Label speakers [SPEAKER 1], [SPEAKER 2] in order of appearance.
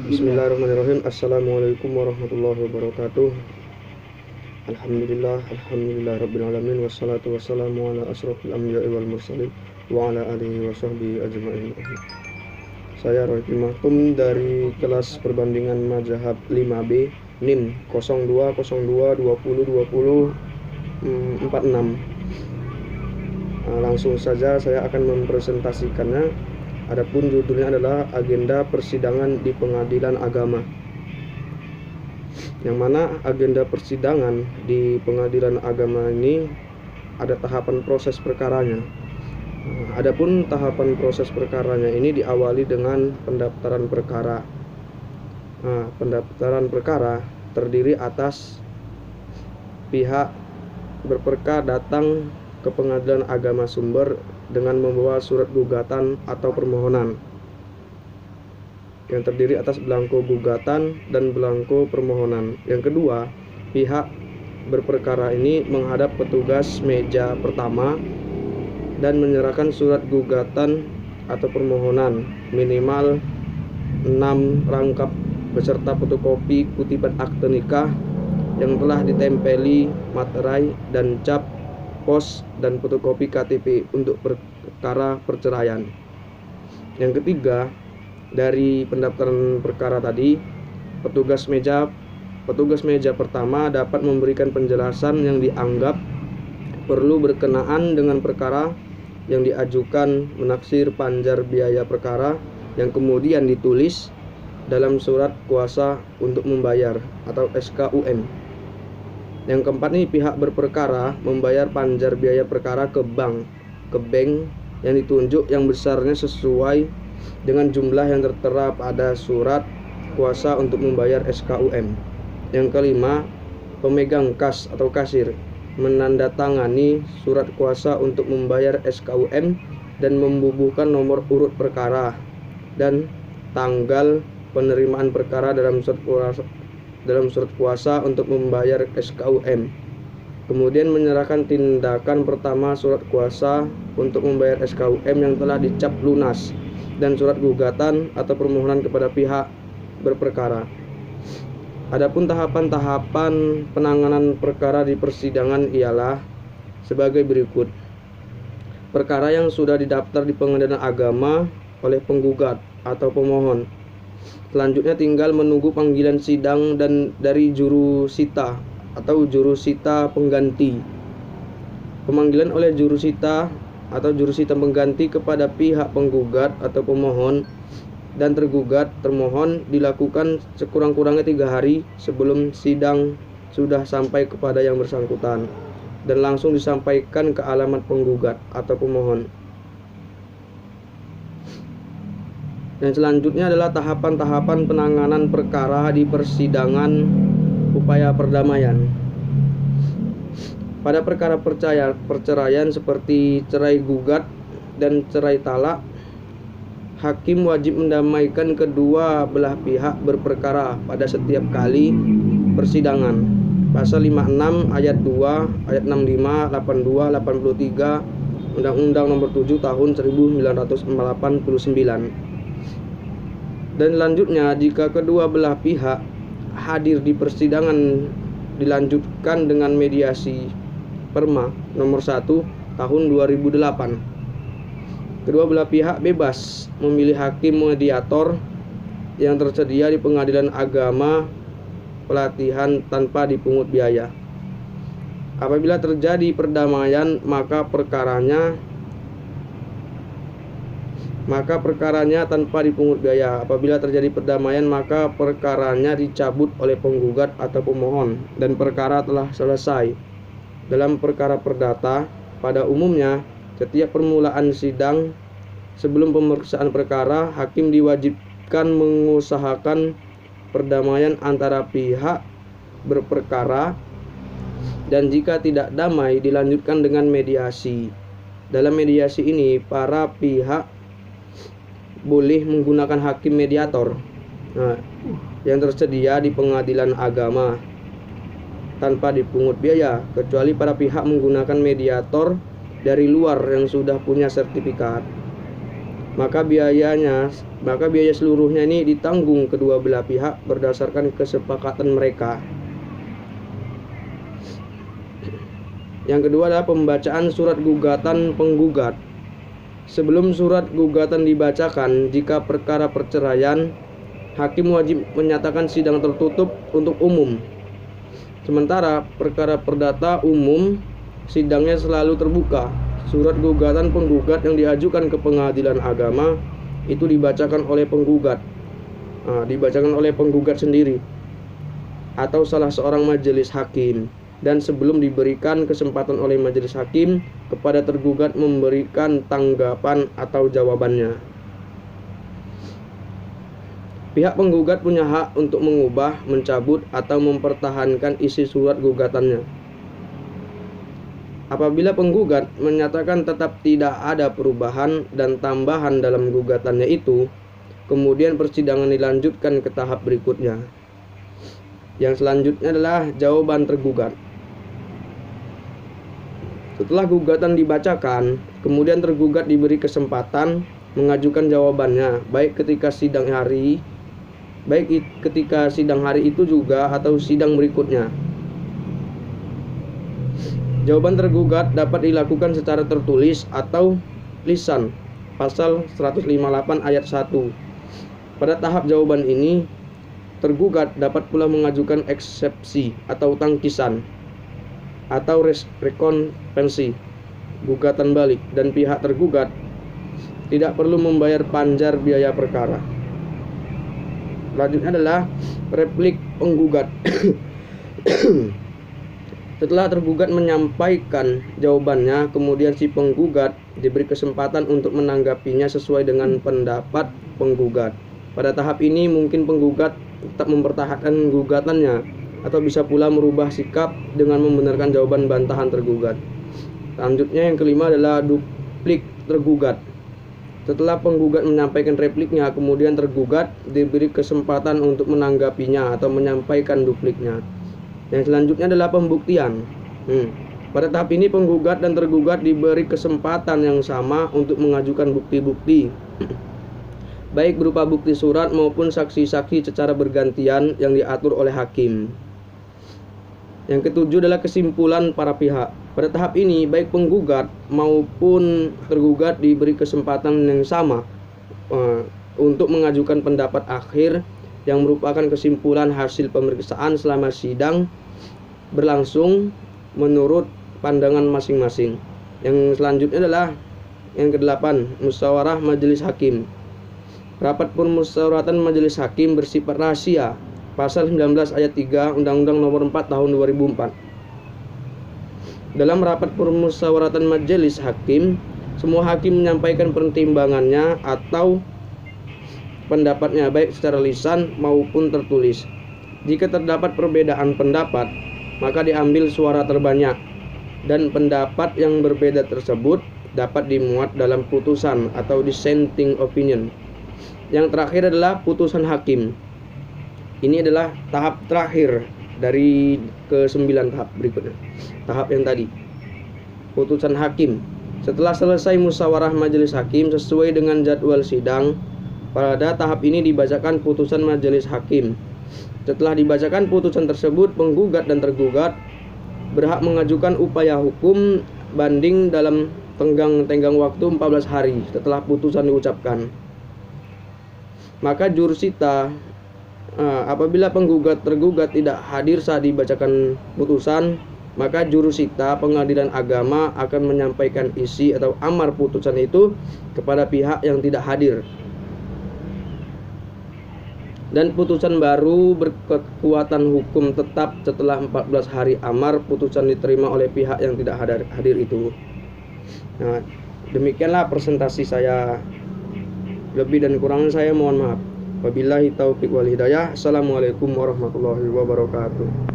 [SPEAKER 1] Bismillahirrahmanirrahim. Assalamualaikum warahmatullahi wabarakatuh. Alhamdulillah rabbil alamin, wassalatu wassalamu ala asrofil anbiya'i wal mursalin wa ala alihi wa sahbihi ajma'in. Saya Roy Mahtum dari kelas perbandingan mazhab 5B NIM 0202202046. Langsung saja saya akan mempresentasikannya. Adapun judulnya adalah agenda persidangan di pengadilan agama. Yang mana agenda persidangan di pengadilan agama ini ada tahapan proses perkaranya. Adapun tahapan proses perkaranya ini diawali dengan pendaftaran perkara. Pendaftaran perkara terdiri atas pihak berperkara datang ke pengadilan agama sumber dengan membawa surat gugatan atau permohonan yang terdiri atas belangko gugatan dan belangko permohonan. Yang kedua, pihak berperkara ini menghadap petugas meja pertama dan menyerahkan surat gugatan atau permohonan minimal 6 rangkap beserta fotokopi kutipan akte nikah yang telah ditempeli materai dan cap pos dan fotokopi KTP untuk perkara perceraian. Yang ketiga, dari pendaftaran perkara tadi, petugas meja pertama dapat memberikan penjelasan yang dianggap perlu berkenaan dengan perkara yang diajukan, menaksir panjar biaya perkara yang kemudian ditulis dalam surat kuasa untuk membayar atau SKUM. Yang keempat nih, pihak berperkara membayar panjar biaya perkara ke bank yang ditunjuk yang besarnya sesuai dengan jumlah yang tertera pada surat kuasa untuk membayar SKUM. Yang kelima, pemegang kas atau kasir menandatangani surat kuasa untuk membayar SKUM dan membubuhkan nomor urut perkara dan tanggal penerimaan perkara dalam surat kuasa untuk membayar SKUM. Kemudian menyerahkan tindakan pertama surat kuasa untuk membayar SKUM yang telah dicap lunas dan surat gugatan atau permohonan kepada pihak berperkara. Adapun tahapan-tahapan penanganan perkara di persidangan ialah sebagai berikut. Perkara yang sudah didaftar di pengadilan agama oleh penggugat atau pemohon, selanjutnya tinggal menunggu panggilan sidang dan dari jurusita atau jurusita pengganti. Pemanggilan oleh jurusita atau jurusita pengganti kepada pihak penggugat atau pemohon dan tergugat termohon dilakukan sekurang-kurangnya 3 hari sebelum sidang sudah sampai kepada yang bersangkutan dan langsung disampaikan ke alamat penggugat atau pemohon. Yang selanjutnya adalah tahapan-tahapan penanganan perkara di persidangan upaya perdamaian. Pada perkara perceraian seperti cerai gugat dan cerai talak, hakim wajib mendamaikan kedua belah pihak berperkara pada setiap kali persidangan. Pasal 56 ayat 2, ayat 65, 82, 83 Undang-Undang Nomor 7 Tahun 1989. Dan selanjutnya, jika kedua belah pihak hadir di persidangan dilanjutkan dengan mediasi Perma nomor 1 tahun 2008. Kedua belah pihak bebas memilih hakim mediator yang tersedia di pengadilan agama pelatihan tanpa dipungut biaya. Apabila terjadi perdamaian, maka perkaranya tanpa dipungut biaya. Apabila terjadi perdamaian, maka perkaranya dicabut oleh penggugat atau pemohon dan perkara telah selesai. Dalam perkara perdata, pada umumnya setiap permulaan sidang sebelum pemeriksaan perkara, hakim diwajibkan mengusahakan perdamaian antara pihak berperkara dan jika tidak damai dilanjutkan dengan mediasi. Dalam mediasi ini, para pihak boleh menggunakan hakim mediator yang tersedia di pengadilan agama tanpa dipungut biaya, kecuali para pihak menggunakan mediator dari luar yang sudah punya sertifikat. maka biaya seluruhnya ini ditanggung kedua belah pihak berdasarkan kesepakatan mereka. Yang kedua adalah pembacaan surat gugatan penggugat. Sebelum surat gugatan dibacakan, jika perkara perceraian, hakim wajib menyatakan sidang tertutup untuk umum. Sementara perkara perdata umum, sidangnya selalu terbuka. Surat gugatan penggugat yang diajukan ke pengadilan agama itu dibacakan oleh penggugat, sendiri atau salah seorang majelis hakim, dan sebelum diberikan kesempatan oleh majelis hakim kepada tergugat memberikan tanggapan atau jawabannya. Pihak penggugat punya hak untuk mengubah, mencabut, atau mempertahankan isi surat gugatannya. Apabila penggugat menyatakan tetap tidak ada perubahan dan tambahan dalam gugatannya itu, kemudian persidangan dilanjutkan ke tahap berikutnya. Yang selanjutnya adalah jawaban tergugat. Setelah gugatan dibacakan, kemudian tergugat diberi kesempatan mengajukan jawabannya, baik ketika sidang hari itu juga atau sidang berikutnya. Jawaban tergugat dapat dilakukan secara tertulis atau lisan, pasal 158 ayat 1. Pada tahap jawaban ini, tergugat dapat pula mengajukan eksepsi atau tangkisan atau rekonvensi, gugatan balik, dan pihak tergugat tidak perlu membayar panjar biaya perkara. Selanjutnya adalah replik penggugat. Setelah tergugat menyampaikan jawabannya, kemudian si penggugat diberi kesempatan untuk menanggapinya sesuai dengan pendapat penggugat. Pada tahap ini mungkin penggugat tetap mempertahankan gugatannya atau bisa pula merubah sikap dengan membenarkan jawaban bantahan tergugat. Selanjutnya yang kelima adalah duplik tergugat. Setelah penggugat menyampaikan repliknya, kemudian tergugat diberi kesempatan untuk menanggapinya atau menyampaikan dupliknya. Yang selanjutnya adalah pembuktian. Pada tahap ini penggugat dan tergugat diberi kesempatan yang sama untuk mengajukan bukti-bukti, baik berupa bukti surat maupun saksi-saksi secara bergantian yang diatur oleh hakim. Yang ketujuh adalah kesimpulan para pihak. Pada tahap ini baik penggugat maupun tergugat diberi kesempatan yang sama untuk mengajukan pendapat akhir yang merupakan kesimpulan hasil pemeriksaan selama sidang berlangsung menurut pandangan masing-masing. Yang selanjutnya adalah yang kedelapan, musyawarah majelis hakim. Rapat permusyawaratan majelis hakim bersifat rahasia, pasal 19 ayat 3 Undang-Undang Nomor 4 Tahun 2004. Dalam rapat permusyawaratan majelis hakim, semua hakim menyampaikan pertimbangannya atau pendapatnya baik secara lisan maupun tertulis. Jika terdapat perbedaan pendapat, maka diambil suara terbanyak, dan pendapat yang berbeda tersebut dapat dimuat dalam putusan atau dissenting opinion. Yang terakhir adalah putusan hakim. Ini adalah tahap terakhir dari ke-9 tahap berikutnya. Tahap yang tadi, putusan hakim. Setelah selesai musyawarah majelis hakim sesuai dengan jadwal sidang, pada tahap ini dibacakan putusan majelis hakim. Setelah dibacakan putusan tersebut, penggugat dan tergugat berhak mengajukan upaya hukum banding dalam tenggang waktu 14 hari setelah putusan diucapkan. Maka jurusita, apabila penggugat tergugat tidak hadir saat dibacakan putusan, maka jurusita pengadilan agama akan menyampaikan isi atau amar putusan itu kepada pihak yang tidak hadir. Dan putusan baru berkekuatan hukum tetap setelah 14 hari amar putusan diterima oleh pihak yang tidak hadir itu. Nah, demikianlah presentasi saya. Lebih dan kurangnya saya mohon maaf. Wabillahi taufiq wal hidayah. Assalamualaikum warahmatullahi wabarakatuh.